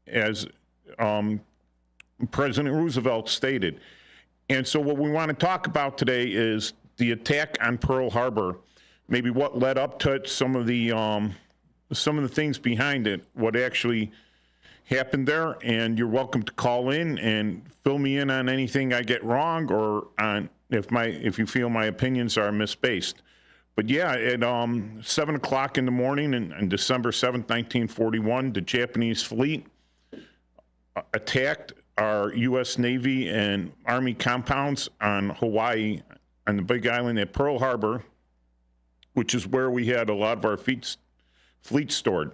as President Roosevelt stated. And so what we want to talk about today is the attack on Pearl Harbor, maybe what led up to it, some of the things behind it, what actually happened there. And you're welcome to call in and fill me in on anything I get wrong, or on if you feel my opinions are misspaced. But yeah, at 7 o'clock in the morning on December 7th, 1941, the Japanese fleet attacked our U.S. Navy and Army compounds on Hawaii, on the Big Island at Pearl Harbor, which is where we had a lot of our fleet stored.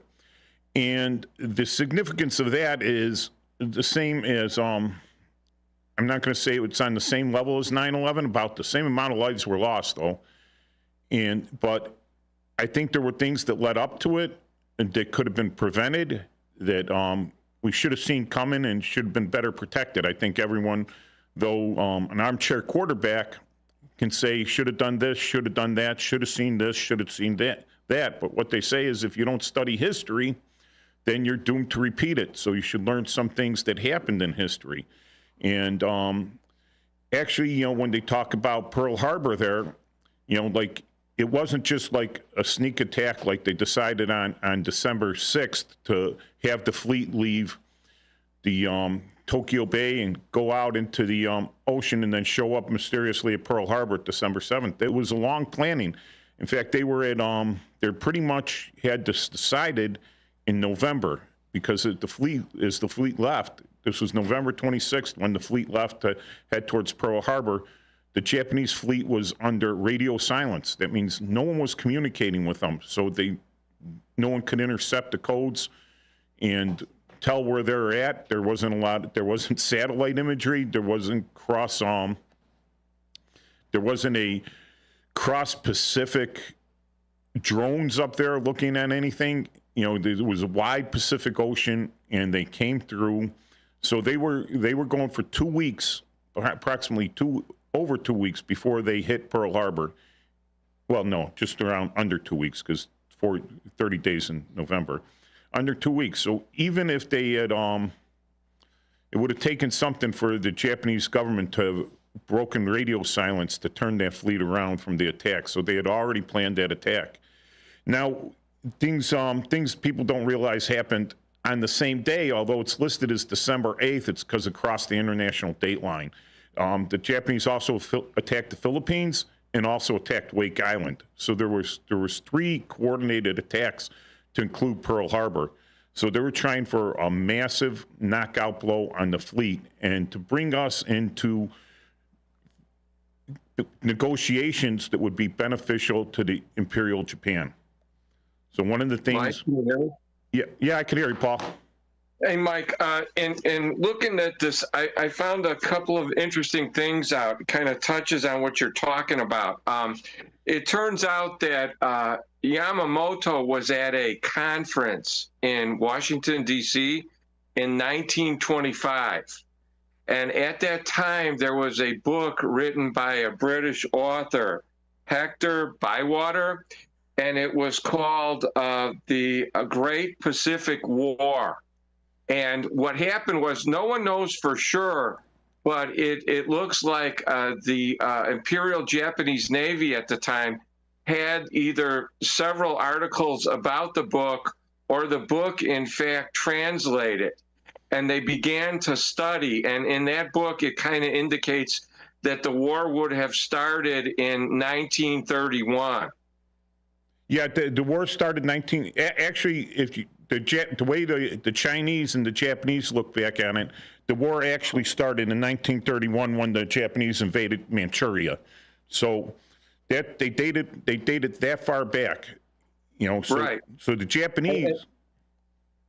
And the significance of that is the same as, I'm not going to say it's on the same level as 9/11, about the same amount of lives were lost, though. But I think there were things that led up to it and that could have been prevented, that we should have seen coming and should have been better protected. I think everyone, though an armchair quarterback, can say should have done this, should have done that, should have seen this, should have seen that. But what they say is if you don't study history, then you're doomed to repeat it. So you should learn some things that happened in history. And actually, when they talk about Pearl Harbor there, like, it wasn't just like a sneak attack like they decided on December 6th to have the fleet leave the Tokyo Bay and go out into the ocean and then show up mysteriously at Pearl Harbor December 7th. It was a long planning. In fact, they were at, they pretty much had this decided in November, because the fleet left. This was November 26th when the fleet left to head towards Pearl Harbor. The Japanese fleet was under radio silence. That means no one was communicating with them, so no one could intercept the codes and tell where they're at. There wasn't satellite imagery. There wasn't a cross-Pacific drones up there looking at anything. There was a wide Pacific Ocean, and they came through. So they were going for 2 weeks, approximately over 2 weeks before they hit Pearl Harbor. Well, no, just around under 2 weeks, because 30 days in November, under 2 weeks. So even if they had, it would have taken something for the Japanese government to have broken radio silence to turn that fleet around from the attack. So they had already planned that attack. Now, things people don't realize happened on the same day, although it's listed as December 8th, it's because it crossed the international date line. The Japanese also attacked the Philippines and also attacked Wake Island. So there was 3 coordinated attacks to include Pearl Harbor. So they were trying for a massive knockout blow on the fleet and to bring us into negotiations that would be beneficial to the Imperial Japan. So one of the things, Mike, can you hear me? Yeah, I can hear you, Paul. Hey, Mike, in looking at this, I found a couple of interesting things out, kind of touches on what you're talking about. It turns out that Yamamoto was at a conference in Washington, D.C. in 1925. And at that time, there was a book written by a British author, Hector Bywater, and it was called The Great Pacific War. And what happened was, no one knows for sure, but it looks like the Imperial Japanese Navy at the time had either several articles about the book or the book, in fact, translated. And they began to study. And in that book, it kind of indicates that the war would have started in 1931. Yeah, the war started actually, the way the Chinese and the Japanese look back on it, the war actually started in 1931 when the Japanese invaded Manchuria. So that they dated that far back, So, right. So the Japanese.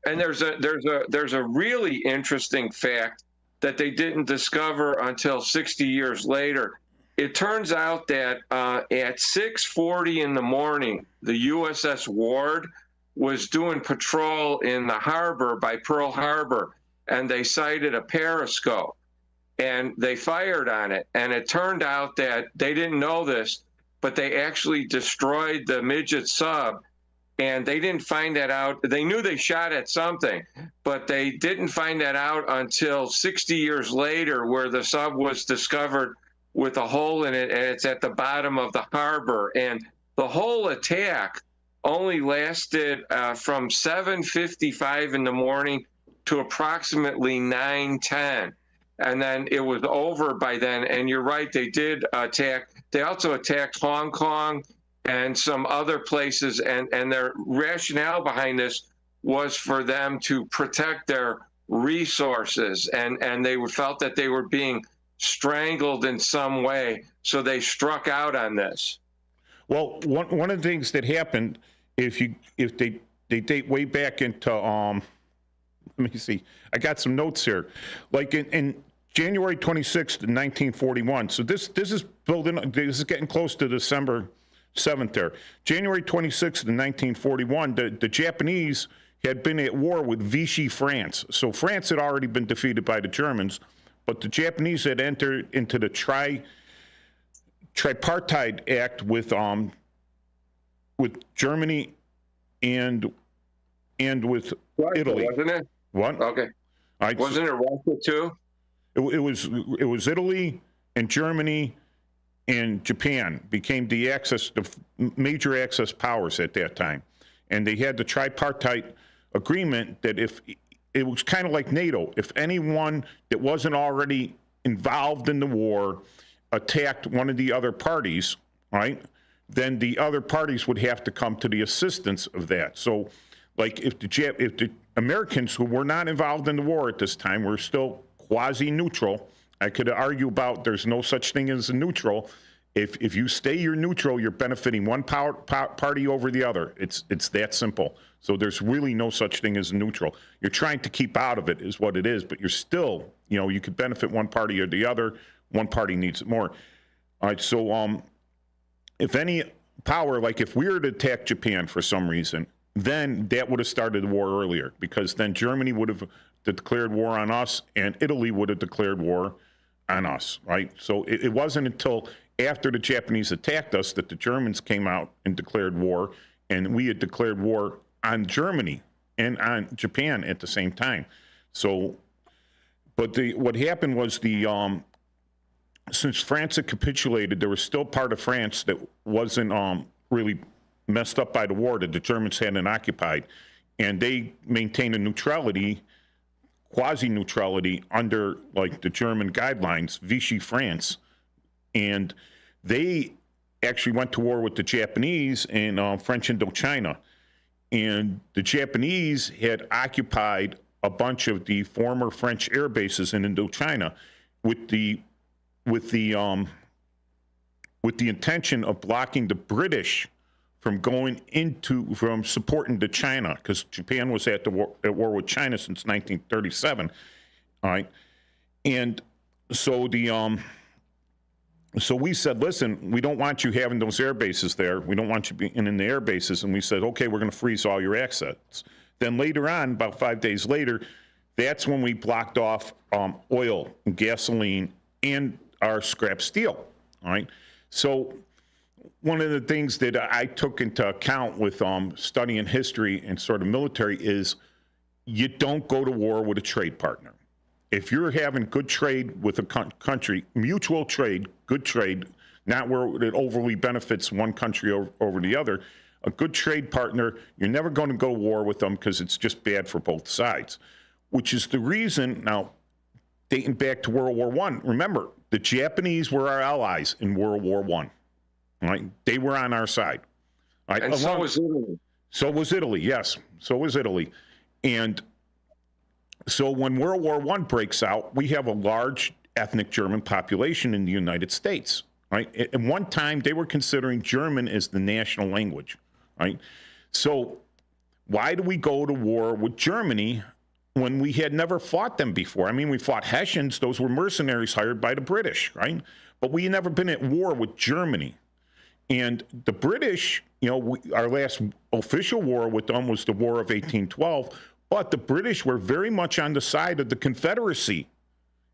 And there's a really interesting fact that they didn't discover until 60 years later. It turns out that at 6:40 in the morning, the USS Ward was doing patrol in the harbor by Pearl Harbor, and they sighted a periscope, and they fired on it. And it turned out that they didn't know this, but they actually destroyed the midget sub and they didn't find that out. They knew they shot at something, but they didn't find that out until 60 years later, where the sub was discovered with a hole in it, and it's at the bottom of the harbor. And the whole attack only lasted from 7:55 in the morning to approximately 9:10. And then it was over by then. And you're right, they did attack. They also attacked Hong Kong and some other places. And their rationale behind this was for them to protect their resources. And they felt that they were being strangled in some way. So they struck out on this. Well, one of the things that happened, if they date way back into let me see, I got some notes here, like in January 26th, 1941. So this is building. This is getting close to December 7th. There, January 26th, 1941. The Japanese had been at war with Vichy France. So France had already been defeated by the Germans, but the Japanese had entered into the tripartite act with Germany and with Russia, Italy. wasn't it? What? Okay. All right, Wasn't it Russia too? It was Italy and Germany and Japan became the major Axis powers at that time, and they had the tripartite agreement that if it was kind of like NATO, if anyone that wasn't already involved in the war attacked one of the other parties, right, then the other parties would have to come to the assistance of that. So, like if the Americans who were not involved in the war at this time were still quasi-neutral, I could argue about there's no such thing as a neutral. If you stay you're neutral, you're benefiting one party over the other. It's that simple. So there's really no such thing as a neutral. You're trying to keep out of it is what it is, but you're still, you could benefit one party or the other. One party needs it more. All right, so if any power, like if we were to attack Japan for some reason, then that would have started the war earlier, because then Germany would have declared war on us and Italy would have declared war on us, right? So it wasn't until after the Japanese attacked us that the Germans came out and declared war, and we had declared war on Germany and on Japan at the same time. So, but what happened was since France had capitulated, there was still part of France that wasn't really messed up by the war that the Germans hadn't occupied, and they maintained a neutrality, quasi-neutrality under like the German guidelines, Vichy France, and they actually went to war with the Japanese in French Indochina, and the Japanese had occupied a bunch of the former French air bases in Indochina with the intention of blocking the British from supporting the China, because Japan was at war with China since 1937. All right, and so so we said, listen, we don't want you having those air bases there. We don't want you being in the air bases. And we said, okay, we're going to freeze all your assets. Then later on, about 5 days later, that's when we blocked off oil and gasoline and our scrap steel. All right. So one of the things that I took into account with studying history and sort of military is you don't go to war with a trade partner. If you're having good trade with a country, mutual trade, good trade, not where it overly benefits one country over the other, a good trade partner, you're never going to go to war with them because it's just bad for both sides, which is the reason now, dating back to World War I, remember, the Japanese were our allies in World War I. Right? They were on our side. Right? And so was Italy. So was Italy, yes. So was Italy. And so when World War I breaks out, we have a large ethnic German population in the United States. Right? At one time, they were considering German as the national language. Right? So why do we go to war with Germany when we had never fought them before? I mean, we fought Hessians. Those were mercenaries hired by the British, right? But we had never been at war with Germany. And the British, our last official war with them was the War of 1812, but the British were very much on the side of the Confederacy,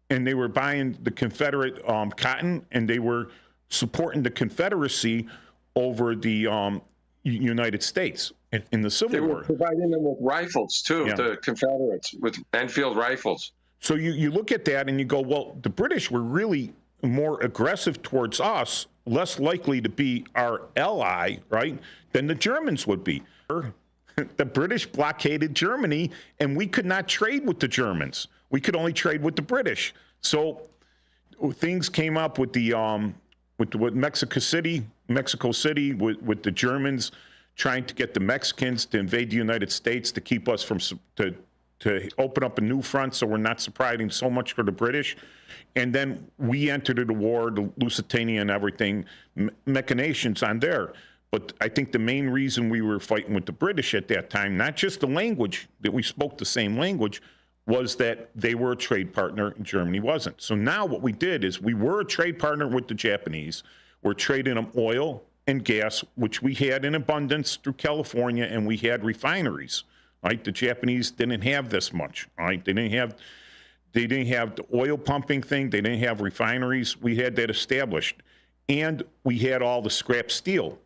and they were buying the Confederate cotton, and they were supporting the Confederacy over the United States. in the Civil They were War. providing them with rifles too, Yeah. the Confederates, with Enfield rifles. So you look at that and you go, well, the British were really more aggressive towards us, less likely to be our ally, right, than the Germans would be. The British blockaded Germany, and we could not trade with the Germans. We could only trade with the British. So things came up with the with Mexico City, with the Germans trying to get the Mexicans to invade the United States to keep us from to open up a new front, so we're not supplying so much for the British. And then we entered the war, the Lusitania and everything, machinations on there. But I think the main reason we were fighting with the British at that time, not just the language, that we spoke the same language, was that they were a trade partner and Germany wasn't. So now what we did is we were a trade partner with the Japanese. We're trading them oil and gas, which we had in abundance through California, and we had refineries. Right? The Japanese didn't have this much. Right? They didn't have the oil pumping thing. They didn't have refineries. We had that established, and we had all the scrap steel.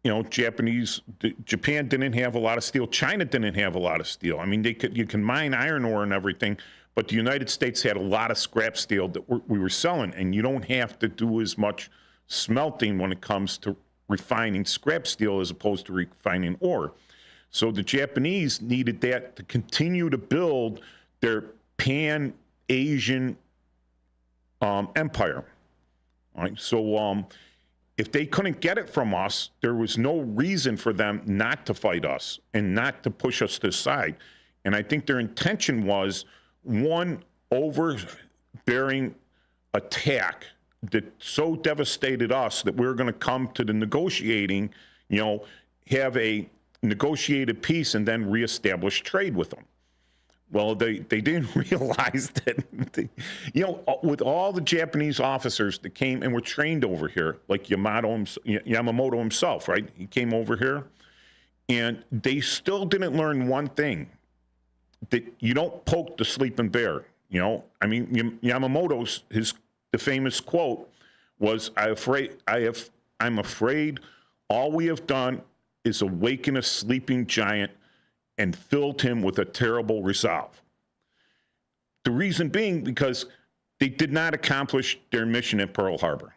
You know, Japan didn't have a lot of steel. China didn't have a lot of steel. I mean, you can mine iron ore and everything, but the United States had a lot of scrap steel that we were selling, and you don't have to do as much smelting when it comes to refining scrap steel as opposed to refining ore. So the Japanese needed that to continue to build their Pan-Asian empire. All right, so if they couldn't get it from us, there was no reason for them not to fight us and not to push us to the side. And I think their intention was one overbearing attack that so devastated us that we were going to come to the negotiating, you know, have a negotiated peace and then reestablish trade with them. Well, they didn't realize that, you know, with all the Japanese officers that came and were trained over here, like Yamamoto himself, right? He came over here, and they still didn't learn one thing, that you don't poke the sleeping bear. You know, I mean, Yamamoto's, the famous quote was, I'm afraid all we have done is awaken a sleeping giant and filled him with a terrible resolve. The reason being because they did not accomplish their mission at Pearl Harbor.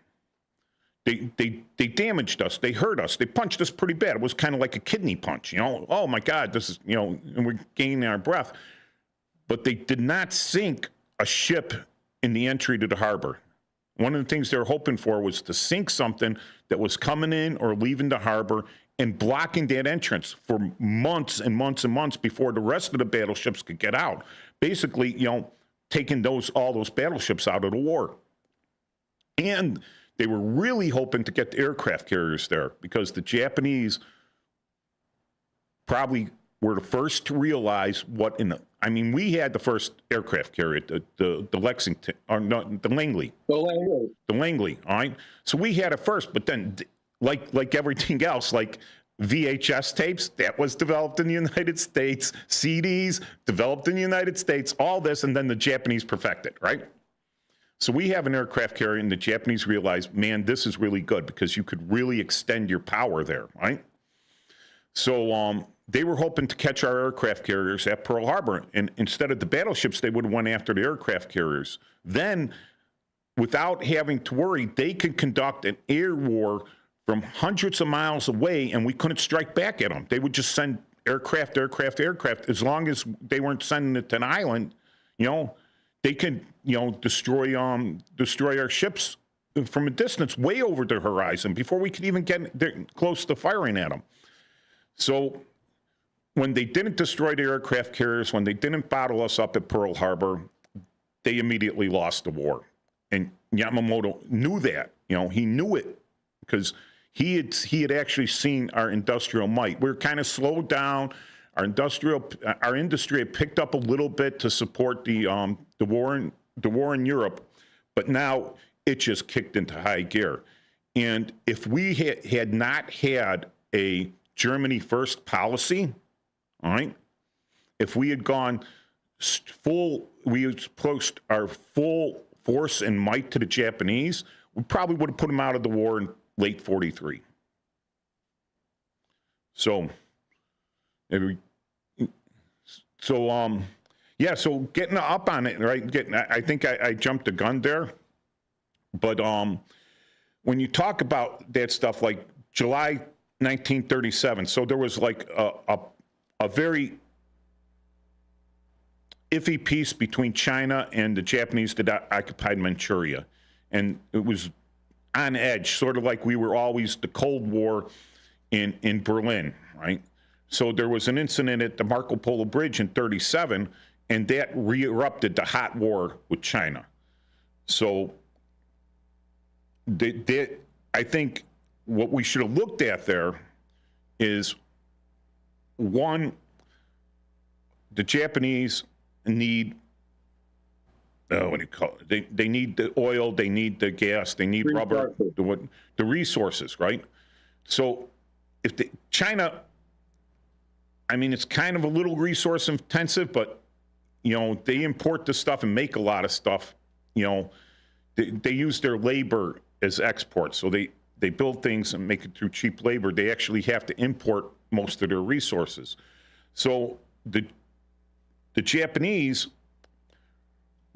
They damaged us, they hurt us, they punched us pretty bad. It was kind of like a kidney punch, you know, oh my God, this is, you know, and we're gaining our breath. But they did not sink a ship in the entry to the harbor. One of the things they were hoping for was to sink something that was coming in or leaving the harbor and blocking that entrance for months and months and months before the rest of the battleships could get out. Basically, you know, taking all those battleships out of the war. And they were really hoping to get the aircraft carriers there because the Japanese probably were the first to realize we had the first aircraft carrier, the Lexington, or not, the Langley. The Langley, all right? So we had it first, but then like everything else, like VHS tapes, that was developed in the United States, CDs developed in the United States, all this, and then the Japanese perfected, right? So we have an aircraft carrier, and the Japanese realized, man, this is really good because you could really extend your power there, right? So they were hoping to catch our aircraft carriers at Pearl Harbor, and instead of the battleships, they would have went after the aircraft carriers. Then, without having to worry, they could conduct an air war from hundreds of miles away, and we couldn't strike back at them. They would just send aircraft. As long as they weren't sending it to an island, you know, they could, you know, destroy our ships from a distance way over the horizon before we could even get close to firing at them. So when they didn't destroy the aircraft carriers, when they didn't bottle us up at Pearl Harbor, they immediately lost the war. And Yamamoto knew that. You know, he knew it because he had actually seen our industrial might. We were kind of slowed down. Our industry had picked up a little bit to support the war in Europe, but now it just kicked into high gear. And if we had not had a Germany first policy, all right, if we had gone we had pushed our full force and might to the Japanese, we probably would have put them out of the war in late 43. So Every, so, yeah, so getting up on it, right? I think I jumped the gun there. But when you talk about that stuff, like July 1937, so there was like a very iffy peace between China and the Japanese that occupied Manchuria. And it was on edge, sort of like we were always the Cold War in Berlin, right? So there was an incident at the Marco Polo Bridge in 37, and that re-erupted the hot war with China. So I think what we should have looked at there is, one, the Japanese need, what do you call it? They need the oil, they need the gas, they need rubber, the resources, right? So if China, I mean, it's kind of a little resource intensive, but, you know, they import the stuff and make a lot of stuff. You know, they use their labor as exports. So they build things and make it through cheap labor. They actually have to import most of their resources. So the Japanese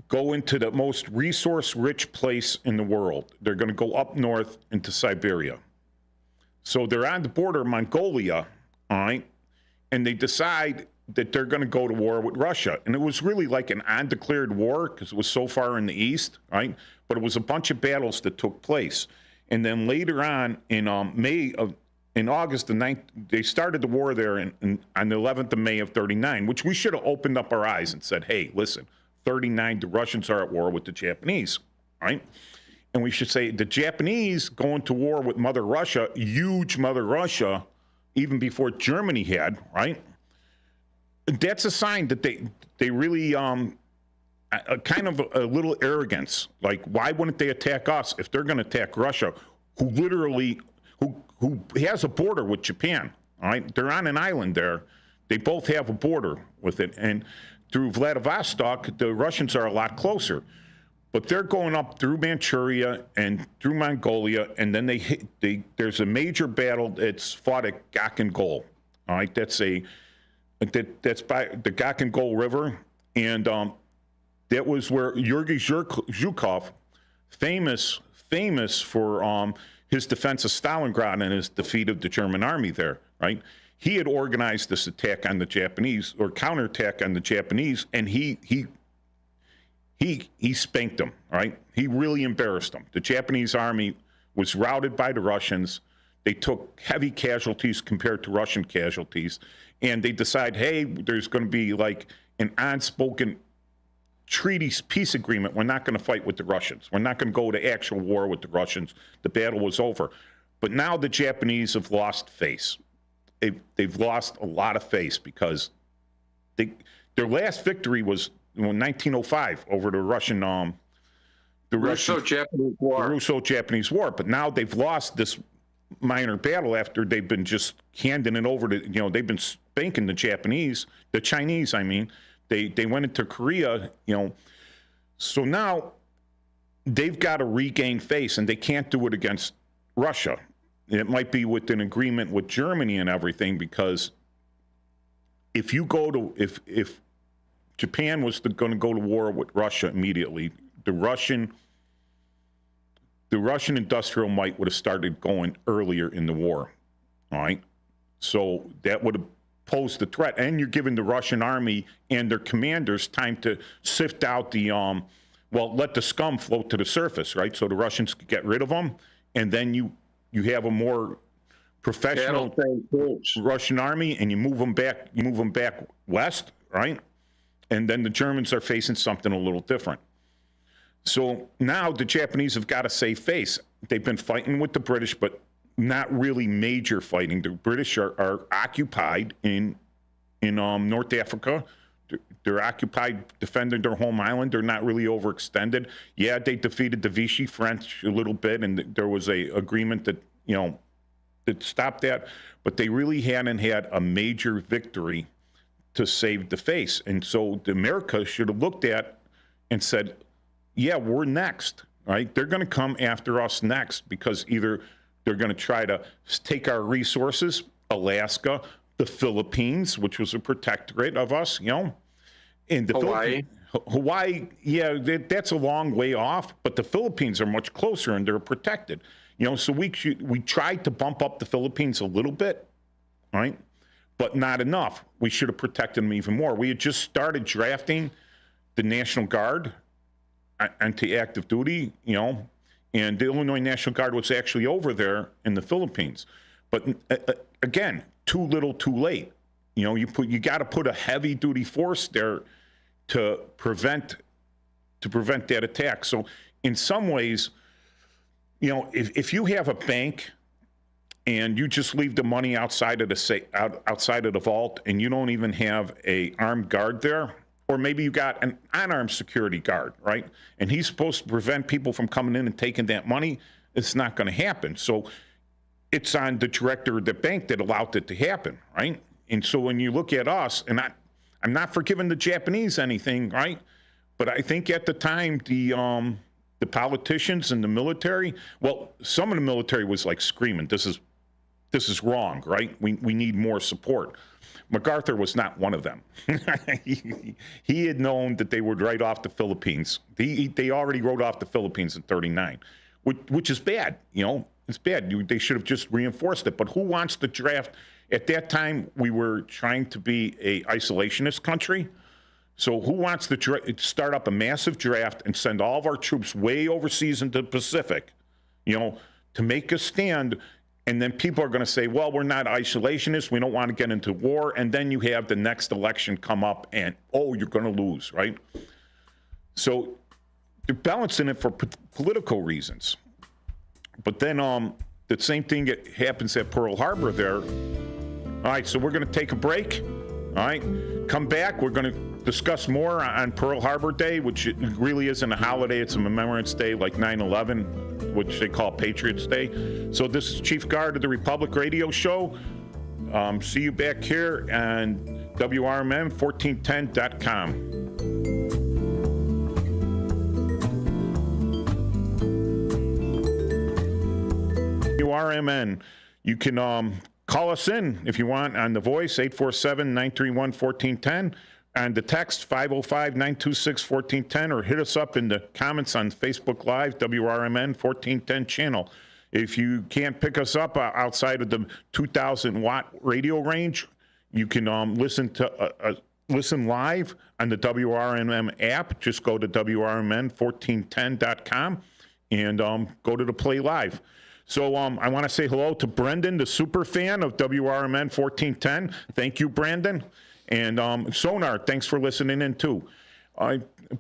go into the most resource-rich place in the world. They're going to go up north into Siberia. So they're on the border of Mongolia, all right, and they decide that they're going to go to war with Russia. And it was really like an undeclared war because it was so far in the east, right? But it was a bunch of battles that took place. And then later on in August the 9th, they started the war there on the 11th of May of 39, which we should have opened up our eyes and said, hey, listen, 39, the Russians are at war with the Japanese, right? And we should say the Japanese going to war with Mother Russia, huge Mother Russia, even before Germany had, right? That's a sign that they really kind of a little arrogance. Like, why wouldn't they attack us if they're going to attack Russia, who literally who has a border with Japan? All right, they're on an island there. They both have a border with it, and through Vladivostok, the Russians are a lot closer. But they're going up through Manchuria and through Mongolia, and then there's a major battle that's fought at Gakengol. All right, that's by the Gakengol River, and that was where Yuri Zhukov, famous for his defense of Stalingrad and his defeat of the German army there, right? He had organized this attack on the Japanese, or counterattack on the Japanese, and he spanked them, right? He really embarrassed them. The Japanese army was routed by the Russians. They took heavy casualties compared to Russian casualties, and they decide, hey, there's going to be like an unspoken treaty peace agreement. We're not going to fight with the Russians. We're not going to go to actual war with the Russians. The battle was over. But now the Japanese have lost face. They've lost a lot of face because their last victory was in 1905 over the Russo-Japanese War. But now they've lost this minor battle after they've been just handing it over to, they've been spanking the Chinese, I mean. They went into Korea, So now they've got to regain face, and they can't do it against Russia. It might be with an agreement with Germany and everything, because if Japan was going to go to war with Russia immediately, the Russian industrial might would have started going earlier in the war. All right, so that would have posed the threat, and you're giving the Russian army and their commanders time to sift out let the scum float to the surface, right? So the Russians could get rid of them, and then you have a more professional Russian army, and you move them back west, right? And then the Germans are facing something a little different. So now the Japanese have got to save face. They've been fighting with the British, but not really major fighting. The British are occupied in North Africa. They're occupied defending their home island. They're not really overextended. Yeah, they defeated the Vichy French a little bit, and there was a agreement that that stopped that. But they really hadn't had a major victory to save the face. And so America should have looked at and said, yeah, we're next, right? They're going to come after us next, because either they're going to try to take our resources, Alaska, the Philippines, which was a protectorate of us, and the Hawaii. Hawaii, yeah, that's a long way off, but the Philippines are much closer and they're protected. So we tried to bump up the Philippines a little bit, right? But not enough. We should have protected them even more. We had just started drafting the National Guard into active duty, and the Illinois National Guard was actually over there in the Philippines. But again, too little, too late. You got to put a heavy duty force there to prevent that attack. So in some ways, if you have a bank and you just leave the money outside of the vault, and you don't even have a armed guard there, or maybe you got an unarmed security guard, right? And he's supposed to prevent people from coming in and taking that money, it's not going to happen. So it's on the director of the bank that allowed it to happen, right? And so when you look at us, and I'm not forgiving the Japanese anything, right? But I think at the time, the politicians and the military, well, some of the military was like screaming, this is wrong, right? We need more support. MacArthur was not one of them. He had known that they would write off the Philippines. They already wrote off the Philippines in 1939, which is bad. It's bad. They should have just reinforced it. But who wants to draft? At that time, we were trying to be a isolationist country. So who wants to start up a massive draft and send all of our troops way overseas into the Pacific, to make a stand? And then people are going to say, well, we're not isolationists. We don't want to get into war. And then you have the next election come up and, you're going to lose, right? So they're balancing it for political reasons. But then the same thing happens at Pearl Harbor there. All right, so we're going to take a break. All right, come back. We're going to discuss more on Pearl Harbor Day, which it really isn't a holiday. It's a Remembrance Day like 9/11, which they call Patriots Day. So this is Chief Guard of the Republic Radio Show. See you back here on WRMN1410.com. WRMN. You can call us in if you want on the voice, 847-931-1410, and the text, 505-926-1410, or hit us up in the comments on Facebook Live, WRMN 1410 channel. If you can't pick us up outside of the 2,000-watt radio range, you can listen live on the WRMN app. Just go to WRMN1410.com and go to the Play Live. So I want to say hello to Brendan, the super fan of WRMN 1410. Thank you, Brandon. And Sonar, thanks for listening in too.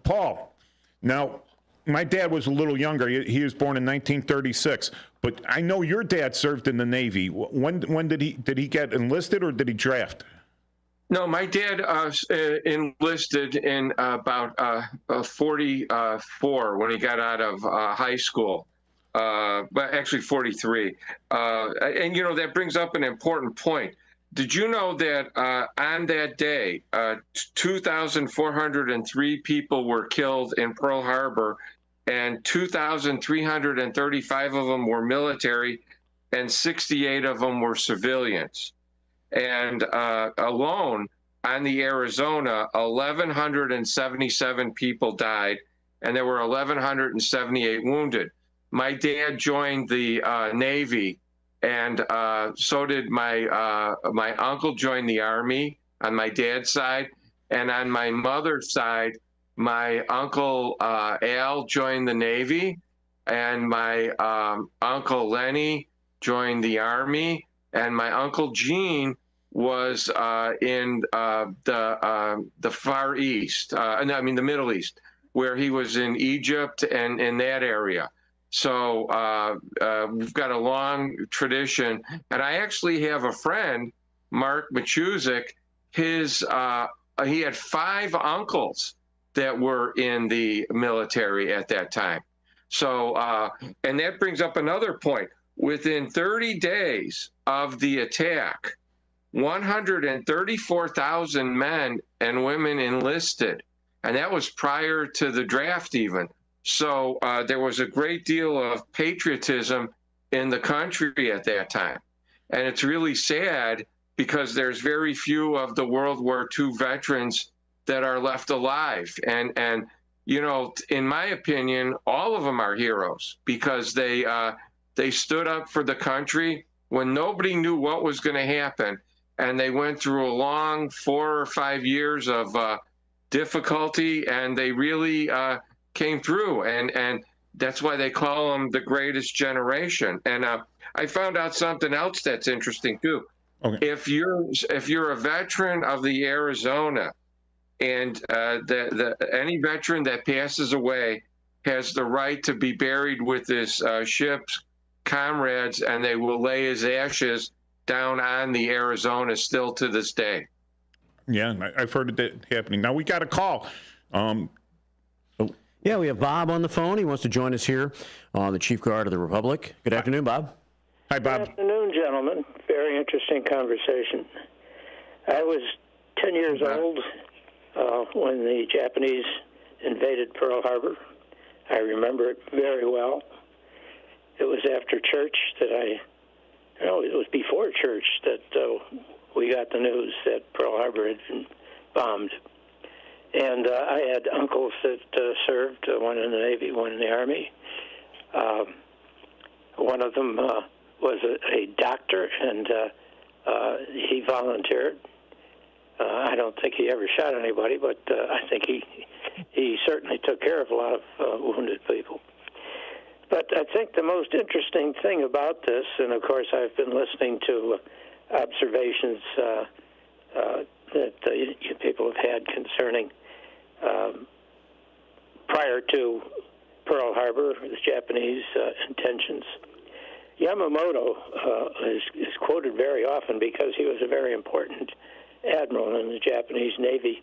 Paul, now my dad was a little younger. He was born in 1936, but I know your dad served in the Navy. When did he get enlisted, or did he draft? No, my dad enlisted in about 44 when he got out of high school. But actually 43. And, that brings up an important point. Did you know that on that day, 2,403 people were killed in Pearl Harbor, and 2,335 of them were military, and 68 of them were civilians. And alone on the Arizona, 1,177 people died, and there were 1,178 wounded. My dad joined the Navy, and so did my uncle joined the Army on my dad's side. And on my mother's side, my uncle Al joined the Navy, and my uncle Lenny joined the Army, and my uncle Gene was in the Far East, the Middle East, where he was in Egypt and in that area. So we've got a long tradition. And I actually have a friend, Mark Machuzik. He had 5 uncles that were in the military at that time. So, and that brings up another point. Within 30 days of the attack, 134,000 men and women enlisted. And that was prior to the draft even. So there was a great deal of patriotism in the country at that time. And it's really sad because there's very few of the World War II veterans that are left alive. And you know, in my opinion, all of them are heroes because they stood up for the country when nobody knew what was going to happen, and they went through a long 4 or 5 years of difficulty, and they really came through. And that's why they call them the greatest generation. And I found out something else that's interesting too. Okay. If you're a veteran of the Arizona, and any veteran that passes away has the right to be buried with his ship's comrades, and they will lay his ashes down on the Arizona still to this day. Yeah, I've heard that happening. Now we got a call. Yeah, we have Bob on the phone. He wants to join us here on the Chief Guard of the Republic. Good afternoon, Bob. Hi, Bob. Good afternoon, gentlemen. Very interesting conversation. I was 10 years old when the Japanese invaded Pearl Harbor. I remember it very well. It was after church that it was before church that we got the news that Pearl Harbor had been bombed. And I had uncles that served, one in the Navy, one in the Army. One of them was a doctor, and he volunteered. I don't think he ever shot anybody, but I think he certainly took care of a lot of wounded people. But I think the most interesting thing about this, and of course I've been listening to observations that you people have had concerning prior to Pearl Harbor, the Japanese intentions. Yamamoto is quoted very often because he was a very important admiral in the Japanese Navy,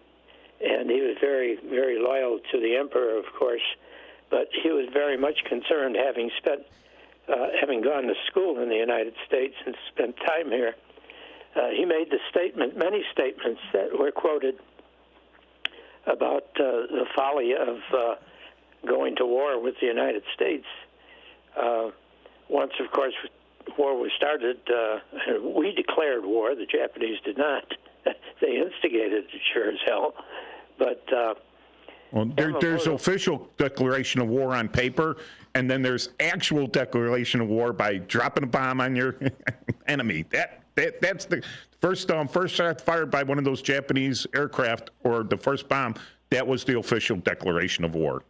and he was very, very loyal to the emperor, of course, but he was very much concerned, having having gone to school in the United States and spent time here. He made many statements that were quoted about the folly of going to war with the United States. Once, of course, war was started, we declared war. The Japanese did not. They instigated it, sure as hell. But well, there's official declaration of war on paper, and then there's actual declaration of war by dropping a bomb on your enemy. That's the first shot fired by one of those Japanese aircraft, or the first bomb. That was the official declaration of war.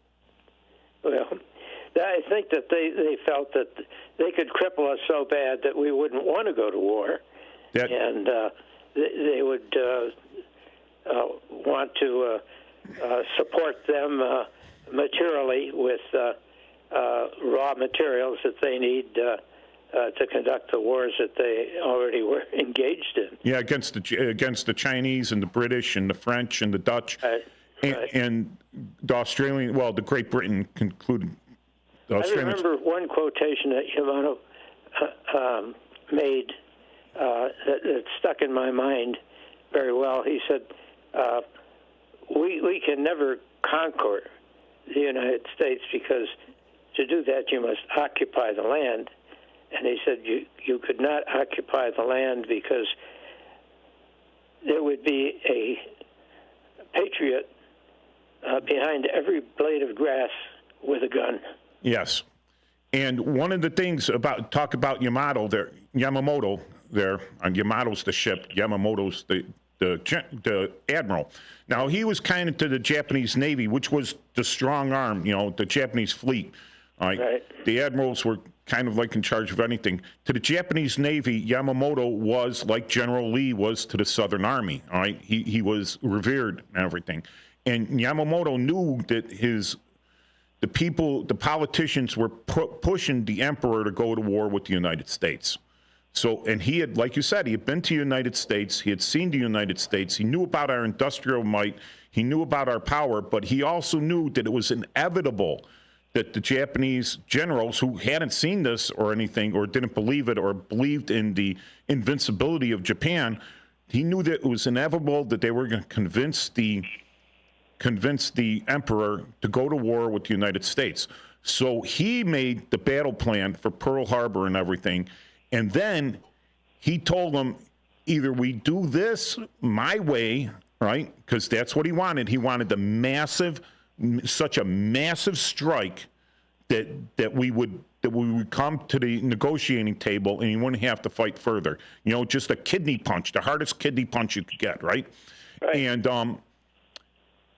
Well, I think that they felt that they could cripple us so bad that we wouldn't want to go to war, and they would want to support them materially with raw materials that they need to conduct the wars that they already were engaged in. Yeah, against the Chinese and the British and the French and the Dutch and the Australian. Well, the Great Britain concluded. I remember one quotation that Yamamoto made that stuck in my mind very well. He said, we can never conquer the United States because to do that you must occupy the land. And he said you could not occupy the land because there would be a patriot behind every blade of grass with a gun. Yes. And one of the things talk about Yamamoto there, and Yamato's the ship, Yamamoto's the admiral. Now, he was kind of to the Japanese Navy, which was the strong arm, the Japanese fleet. Right. The admirals were kind of like in charge of anything. To the Japanese Navy, Yamamoto was like General Lee was to the Southern Army. All right. He was revered and everything. And Yamamoto knew that the politicians were pushing the emperor to go to war with the United States. So, and he had, like you said, he had been to the United States. He had seen the United States. He knew about our industrial might. He knew about our power, but he also knew that it was inevitable that the Japanese generals who hadn't seen this or anything, or didn't believe it, or believed in the invincibility of Japan, he knew that it was inevitable that they were going to convince the emperor to go to war with the United States. So he made the battle plan for Pearl Harbor and everything. And then he told them, either we do this my way, right? Because that's what he wanted. He wanted such a massive strike that we would come to the negotiating table and he wouldn't have to fight further. You know, just a kidney punch, the hardest kidney punch you could get, right? And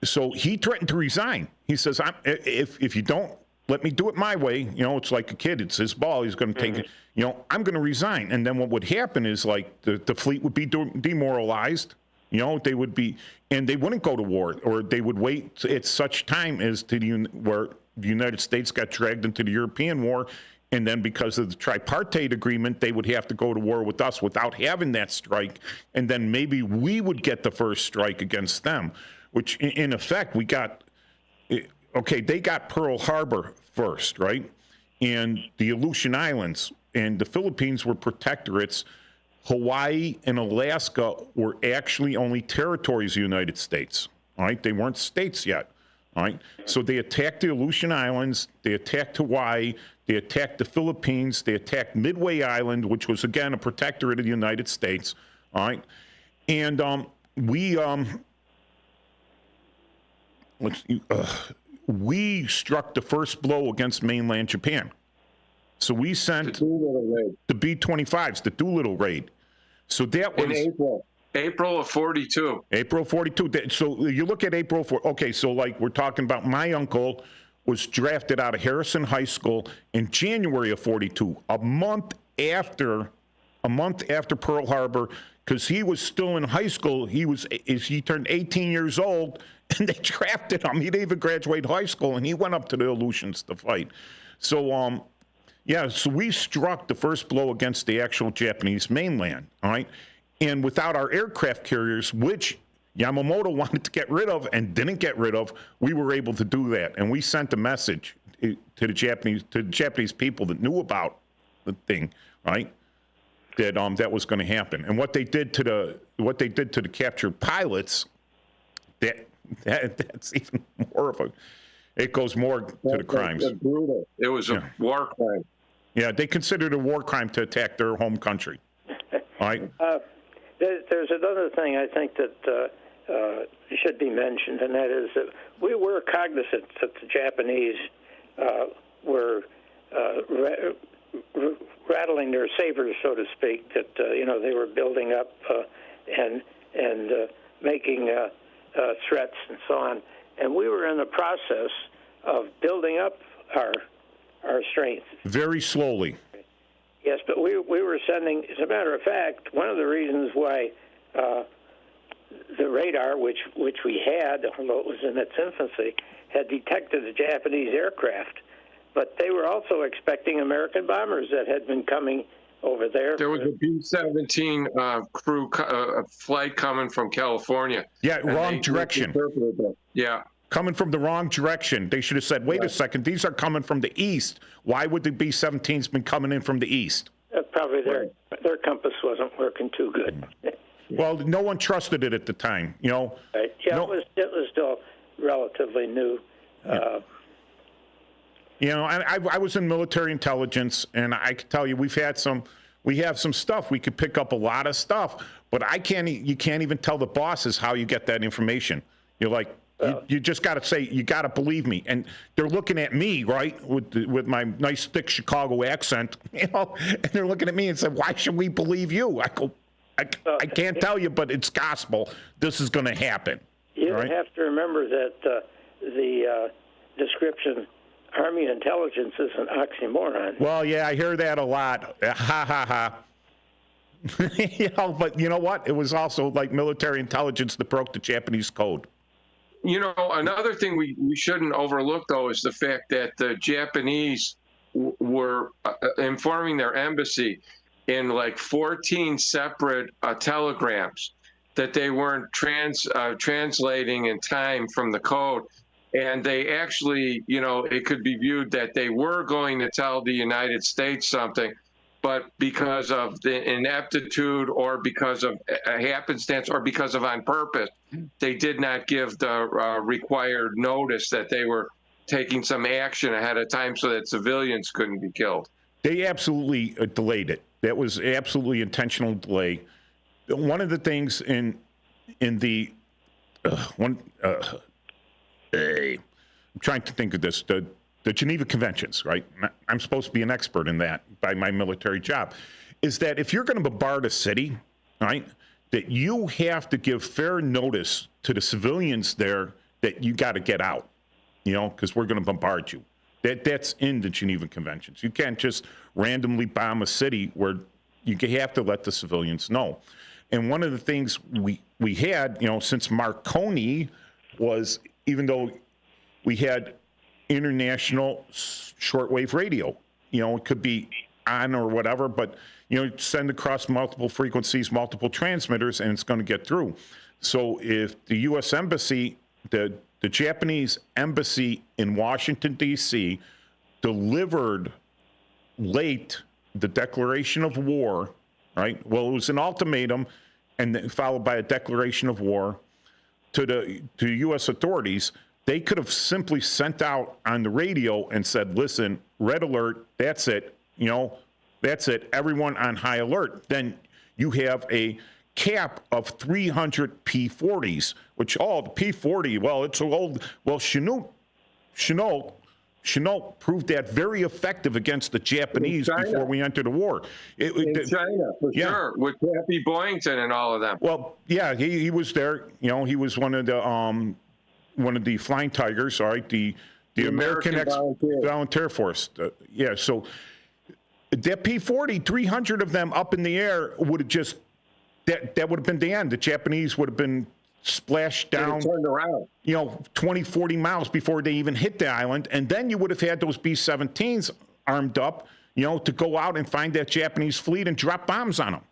so he threatened to resign. He says, if you don't let me do it my way, you know, it's like a kid. It's his ball. He's going to take it. You know, I'm going to resign. And then what would happen is, like, the fleet would be demoralized. You know, they would be, and they wouldn't go to war, or they would wait at such time as where the United States got dragged into the European war. And then because of the tripartite agreement, they would have to go to war with us without having that strike. And then maybe we would get the first strike against them, which in effect, we got, okay, they got Pearl Harbor first, right? And the Aleutian Islands and the Philippines were protectorates. Hawaii and Alaska were actually only territories of the United States, all right? They weren't states yet, all right? So they attacked the Aleutian Islands, they attacked Hawaii, they attacked the Philippines, they attacked Midway Island, which was, again, a protectorate of the United States, all right? And we struck the first blow against mainland Japan. So we sent the B-25s, the Doolittle raid. So that was in April of 42. April 42. So you look at April 4. Okay, so like we're talking about, my uncle was drafted out of Harrison High School in January of 42, a month after Pearl Harbor, because he was still in high school. He turned 18 years old, and they drafted him. He didn't even graduate high school, and he went up to the Aleutians to fight. So, yeah, so we struck the first blow against the actual Japanese mainland, all right? And without our aircraft carriers, which Yamamoto wanted to get rid of and didn't get rid of, we were able to do that. And we sent a message to the Japanese people that knew about the thing, right? That was going to happen. And what they did to the captured pilots, that's even more of a, it goes more to the crimes. Brutal. It was a war crime. Yeah, they considered it a war crime to attack their home country. All right. There's another thing I think that should be mentioned, and that is that we were cognizant that the Japanese were rattling their sabers, so to speak, that they were building up and making threats and so on. And we were in the process of building up our strength. Very slowly. Yes, but we were sending, as a matter of fact, one of the reasons why the radar, which we had, although it was in its infancy, had detected a Japanese aircraft. But they were also expecting American bombers that had been coming over there. There was a B-17 crew flight coming from California. Yeah, wrong direction. Yeah. Coming from the wrong direction. They should have said, wait a second, these are coming from the east. Why would the B-17s been coming in from the east? Probably their compass wasn't working too good. Well, no one trusted it at the time, you know. Right. Yeah, it was still relatively new. You know, I was in military intelligence, and I can tell you we have some stuff. We could pick up a lot of stuff, but you can't even tell the bosses how you get that information. You're like, you just got to say, you got to believe me. And they're looking at me, right, with my nice thick Chicago accent, you know, and they're looking at me and say, why should we believe you? I go, I can't tell you, but it's gospel. This is going to happen. You right? have to remember that the description Army intelligence is an oxymoron. Well, yeah, I hear that a lot. Ha, ha, ha. You know, but you know what? It was also like military intelligence that broke the Japanese code. You know, another thing we shouldn't overlook, though, is the fact that the Japanese were informing their embassy in like 14 separate telegrams that they weren't translating in time from the code. And they actually, you know, it could be viewed that they were going to tell the United States something, but because of the ineptitude or because of a happenstance or because of on purpose, they did not give the required notice that they were taking some action ahead of time so that civilians couldn't be killed. They absolutely delayed it. That was absolutely intentional delay. one of the things in the I'm trying to think of this, the Geneva Conventions, right? I'm supposed to be an expert in that by my military job, is that if you're going to bombard a city, right, that you have to give fair notice to the civilians there that you got to get out, you know, because we're going to bombard you. That's in the Geneva Conventions. You can't just randomly bomb a city where you have to let the civilians know. And one of the things we had, you know, since Marconi was, even though we had international shortwave radio, you know, it could be on or whatever, but, you know, send across multiple frequencies, multiple transmitters, and it's going to get through. So if the U.S. Embassy, the Japanese embassy in Washington, D.C., delivered late the declaration of war, right? Well, it was an ultimatum and then followed by a declaration of war to U.S. authorities. They could have simply sent out on the radio and said, listen, red alert, that's it, you know, that's it, everyone on high alert. Then you have a cap of 300 P-40s, which, the P-40, well, it's old. Well, Chinook proved that very effective against the Japanese before we entered the war. In China, for sure, with Happy Boyington and all of them. Well, yeah, he was there. You know, he was one of the Flying Tigers, all right, the American Volunteer Force. Yeah, so that P-40, 300 of them up in the air would have just, that would have been the end. The Japanese would have been splashed down, turned around, you know, 20, 40 miles before they even hit the island. And then you would have had those B-17s armed up, you know, to go out and find that Japanese fleet and drop bombs on them,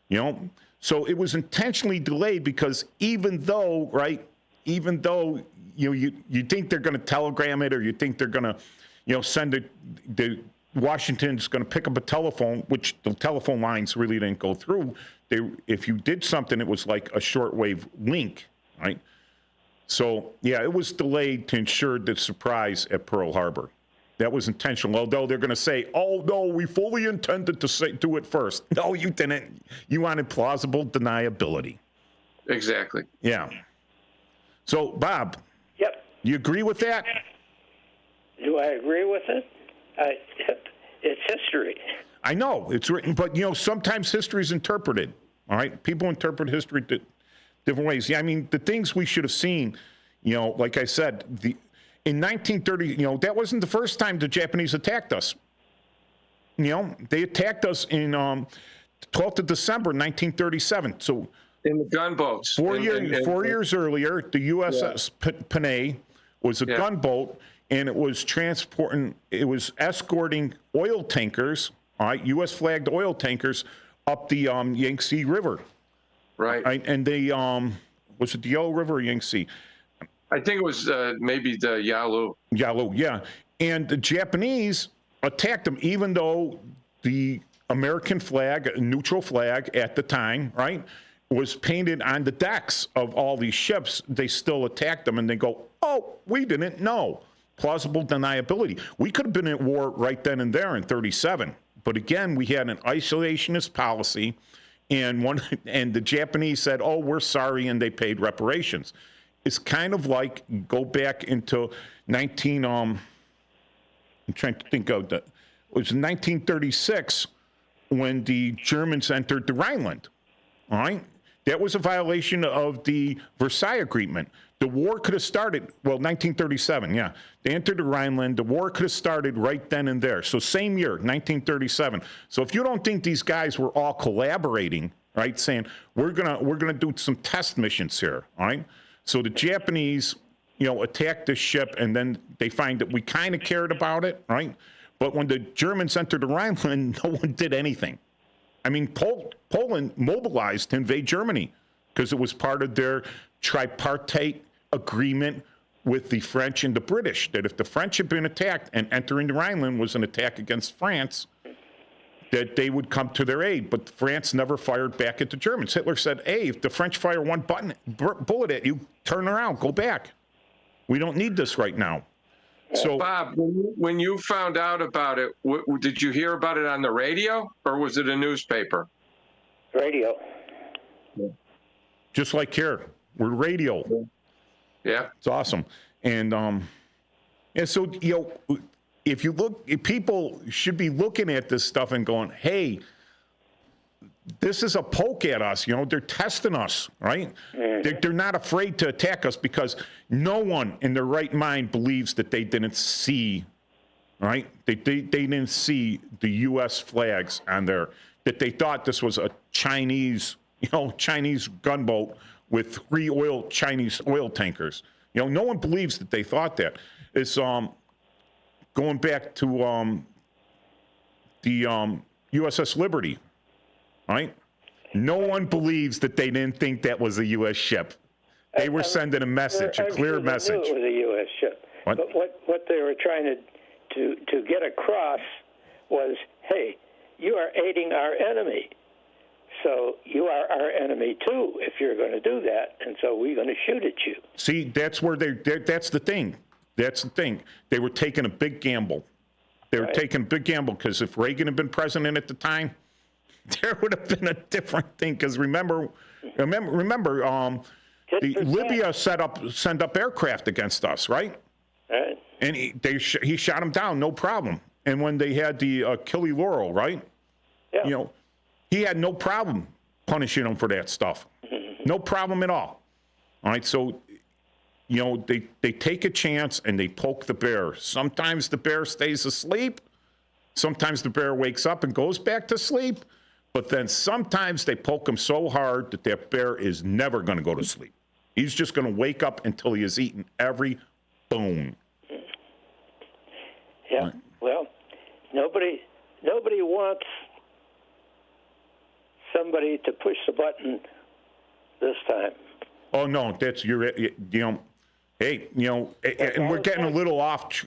you know. So it was intentionally delayed because even though you think they're going to telegram it, or you think they're going to, you know, send the Washington's going to pick up a telephone, which the telephone lines really didn't go through. If you did something, it was like a shortwave link, right? So, yeah, it was delayed to ensure the surprise at Pearl Harbor. That was intentional, although they're going to say, oh, no, we fully intended to do it first. No, you didn't. You wanted plausible deniability. Exactly. Yeah. So, Bob. Yep. You agree with that? Do I agree with it? It's history. I know it's written, but you know, sometimes history is interpreted. All right, people interpret history different ways. Yeah, I mean, the things we should have seen, you know, like I said, in 1930, you know, that wasn't the first time the Japanese attacked us. You know, they attacked us in 12th of December, 1937. So in the gunboats. 4 years earlier, the USS Panay was a gunboat, and it was escorting oil tankers, all right, U.S. flagged oil tankers up the Yangtze River. Right. And they, was it the Yellow River or Yangtze? I think it was maybe the Yalu. Yalu, yeah. And the Japanese attacked them, even though the American flag, neutral flag at the time, right, was painted on the decks of all these ships. They still attacked them, and they go, oh, we didn't know. Plausible deniability. We could have been at war right then and there in 37. But again, we had an isolationist policy, and the Japanese said, oh, we're sorry, and they paid reparations. It's kind of like, go back into I'm trying to think of it was 1936 when the Germans entered the Rhineland, all right? That was a violation of the Versailles Agreement. The war could have started, 1937, yeah. They entered the Rhineland. The war could have started right then and there. So same year, 1937. So if you don't think these guys were all collaborating, right, saying, we're gonna do some test missions here, all right? So the Japanese, you know, attacked this ship, and then they find that we kind of cared about it, right? But when the Germans entered the Rhineland, no one did anything. I mean, Poland mobilized to invade Germany because it was part of their tripartite agreement with the French and the British, that if the French had been attacked and entering the Rhineland was an attack against France, that they would come to their aid. But France never fired back at the Germans. Hitler said, hey, if the French fire one bullet at you, turn around, go back. We don't need this right now. So, Bob, when you found out about it, did you hear about it on the radio, or was it a newspaper? Radio. just like here. We're radio. Yeah. It's awesome. And so, if you look, people should be looking at this stuff and going, hey, this is a poke at us. They're testing us, right? They're not afraid to attack us because no one in their right mind believes that they didn't see, right? They didn't see the U.S. flags on there, that they thought this was a Chinese gunboat with 3 Chinese oil tankers. No one believes that they thought that. It's going back to the USS Liberty, right? No one believes that they didn't think that was a U.S. ship. They were sending a message, a clear message. It was a U.S. ship. What? But what they were trying to get across was, hey, you are aiding our enemy. So you are our enemy too if you're going to do that, and so we're going to shoot at you. See, that's where that's the thing. That's the thing. They were taking a big gamble. They were taking a big gamble because if Reagan had been president at the time, there would have been a different thing. Because remember, Libya sent up aircraft against us, right? Right. And he shot him down, no problem. And when they had the Achille Laurel, right? Yeah. He had no problem punishing them for that stuff. No problem at all. All right, so, they take a chance and they poke the bear. Sometimes the bear stays asleep. Sometimes the bear wakes up and goes back to sleep. But then sometimes they poke him so hard that bear is never going to go to sleep. He's just going to wake up until he has eaten every bone. Yeah. Right. Well, nobody wants somebody to push the button this time. Oh no, that's hey, and we're getting a little off.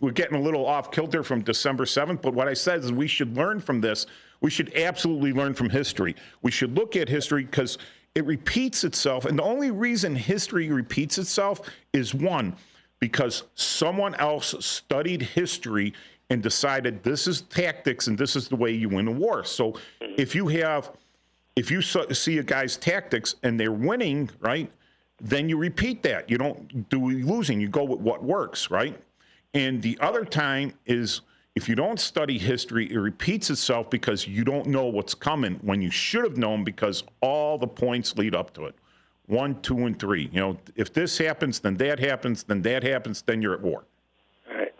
We're getting a little off kilter from December 7th. But what I said is we should learn from this. We should absolutely learn from history. We should look at history because it repeats itself, and the only reason history repeats itself is one, because someone else studied history and decided this is tactics and this is the way you win a war. So if you see a guy's tactics and they're winning, right, then you repeat that. You don't do losing. You go with what works, right? And the other time is if you don't study history, it repeats itself because you don't know what's coming when you should have known because all the points lead up to it. 1, 2, and 3. If this happens, then that happens, then that happens, then you're at war. All right.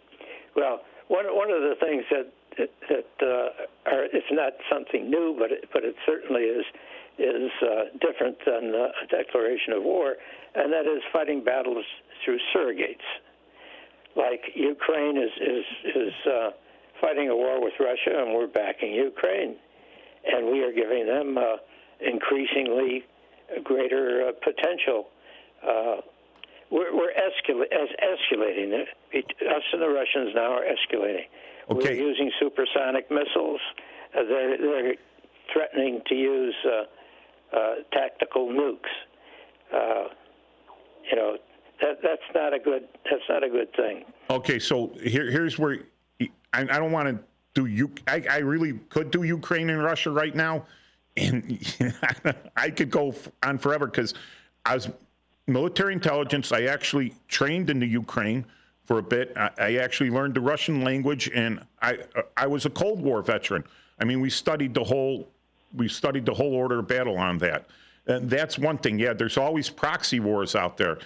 Well, one of the things that it's not something new, but it certainly is different than a declaration of war, and that is fighting battles through surrogates. Like Ukraine is fighting a war with Russia, and we're backing Ukraine, and we are giving them increasingly greater potential. We're escalating. Us and the Russians now are escalating. Okay. We're using supersonic missiles. They're threatening to use tactical nukes. That's not a good thing. Okay, so here's where I don't want to do I really could do Ukraine and Russia right now, and I could go on forever because I was military intelligence. I actually trained in the Ukraine for a bit. I actually learned the Russian language, and I was a Cold War veteran. I mean, we studied the whole order of battle on that. And that's one thing. Yeah, there's always proxy wars out there.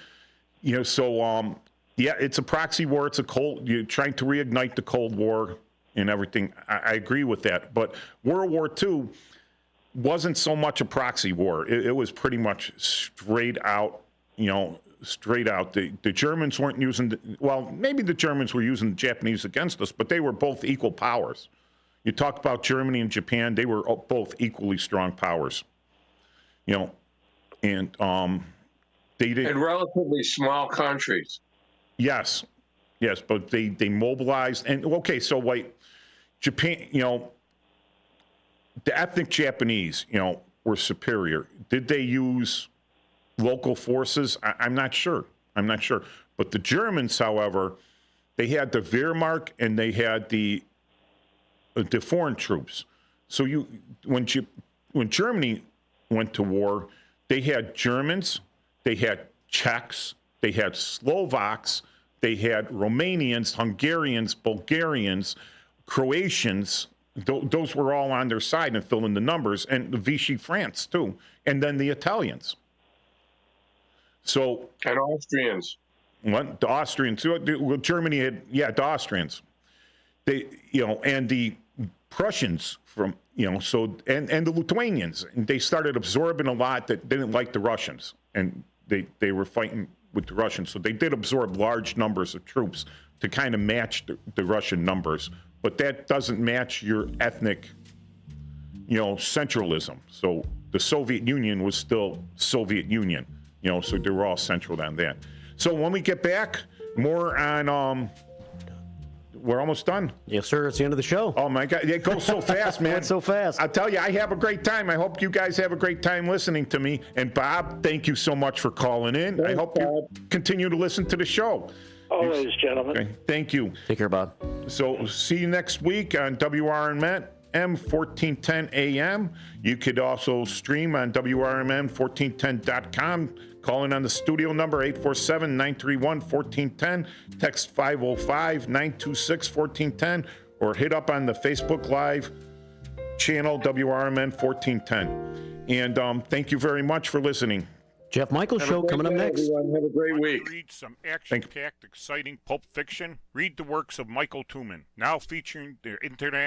So yeah, it's a proxy war. You're trying to reignite the Cold War and everything. I agree with that. But World War II wasn't so much a proxy war. It was pretty much straight out, straight out. The Germans weren't using, maybe the Germans were using the Japanese against us, but they were both equal powers. You talk about Germany and Japan, they were both equally strong powers. And they didn't. And relatively small countries. Yes, but they mobilized. And okay, so like Japan, the ethnic Japanese, were superior. Did they use local forces? I'm not sure. But the Germans, however, they had the Wehrmacht and they had the foreign troops. So when Germany went to war, They had Germans, they had Czechs, they had Slovaks, they had Romanians, Hungarians, Bulgarians, Croatians. Those were all on their side and filling the numbers, and the Vichy France too, and then the Italians. So, And Austrians. what, the Austrians? Well, Germany had, yeah, the Austrians. They, and the Prussians from, so, and the Lithuanians, and they started absorbing a lot that didn't like the Russians, and they were fighting with the Russians. So they did absorb large numbers of troops to kind of match the Russian numbers, but that doesn't match your ethnic, centralism. So the Soviet Union was still Soviet Union, so they were all central on that. So when we get back, more on, we're almost done. Yes, sir. It's the end of the show. Oh my God, it goes so fast, man. Went so fast. I'll tell you, I have a great time. I hope you guys have a great time listening to me. And Bob, thank you so much for calling in. I hope you continue to listen to the show. Always, gentlemen. Okay, thank you. Take care, Bob. So see you next week on WRMN 1410 AM. You could also stream on WRMN1410.com. Call in on the studio number 847-931-1410. Text 505-926-1410. Or hit up on the Facebook Live channel WRMN 1410. And thank you very much for listening. Jeff Michaels Show coming up next. Everyone, have a great week. Read some action-packed, exciting pulp fiction? Read the works of Michael Tooman, now featuring their international